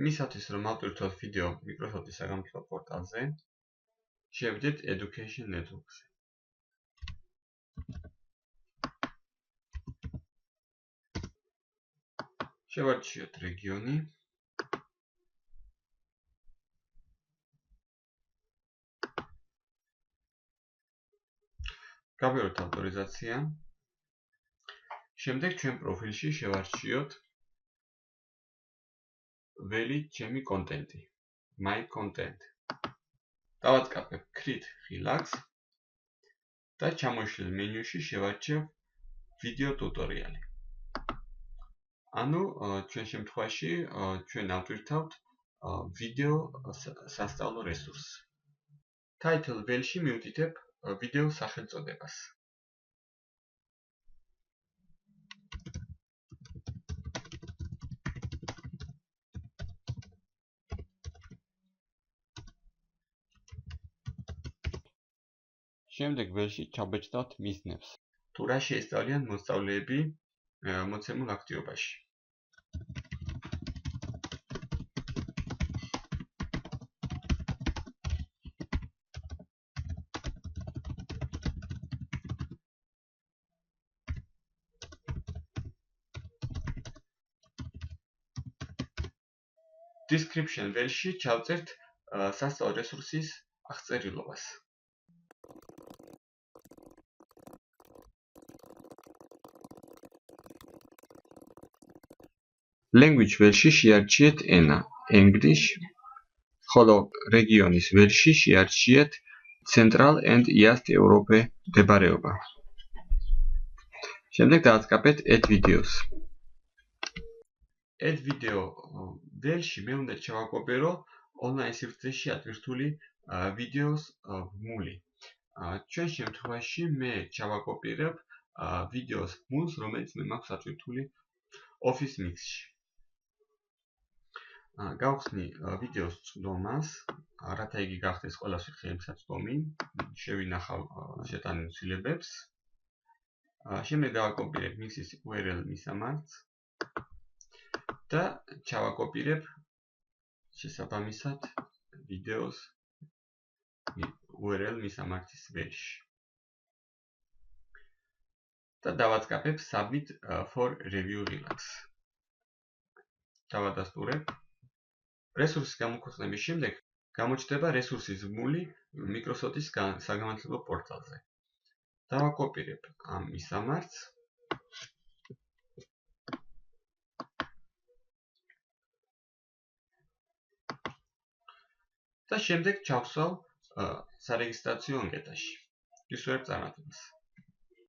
მისათვის რომ ავტვირთოთ ვიდეო Microsoft-ის საგამოწმო პორტალზე, შევიდეთ Education Network-ზე. შევარჩიოთ რეგიონი. გავიაროთ ავტორიზაცია. შემდეგ ჩვენ პროფილში შევარჩიოთ ველი ჩემი კონტენტი, my content. დავაწყაბებ create relax და ჩამოშლილ მენიუში შევარჩევ ვიდეო ტუტორიალი. ანუ ჩვენ შემთხვევაში ჩვენ ავტვირთავთ ვიდეო სასწავლო რესურსს. Title ველში მივდიდებ ვიდეოს სახელწოდებას. შემდეგ ველში ჩაბეჭდავთ მიზნებს. თუ რა შეისწავლიან მოსწავლეები მოცემულ აქტივობაში. Description ველში ჩავწერთ სასწავლო რესურსის აღწერილობას. Language ველში შეარჩიეთ ენა, English, ხოლო რეგიონის ველში შეარჩიეთ Central and East Europe მდებარეობა. შემდეგ დავაწყაბეთ Add videos. Add video ველში მე უნდა ჩავაკოპირო ონლაინ სივრცეში ატვირთული ვიდეოს ბმული. ჩვენ შემთხვევაში მე ჩავაკოპირებ ვიდეოს ბმულს, რომელიც მე მაქვს ატვირთული Office Mix-ში. გავხსნი ვიდეოს წვდომას, რათა იგი გახდეს ყველასთვის ხელმისაწვდომი, შევინახავ შეტანილ ცვლილებებს. შემდეგ დავაკოპირებ მისის URL მისამართს და ჩავაკოპირებ შესაბამისად ვიდეოს URL მისამართის ველში. და დავაწყაბებ Submit for Review Relax. დავადასტურებ. რესურსის გამოქვეყნების შემდეგ გამოჩნდება რესურსის ბმული Microsoft-ის საგამართლებლო პორტალზე. დავაკოპირებ ამ მისამართს და შემდეგ ჩავსვავ სარეგისტრაციო ანკეტაში. გისურვებ წარმატებას.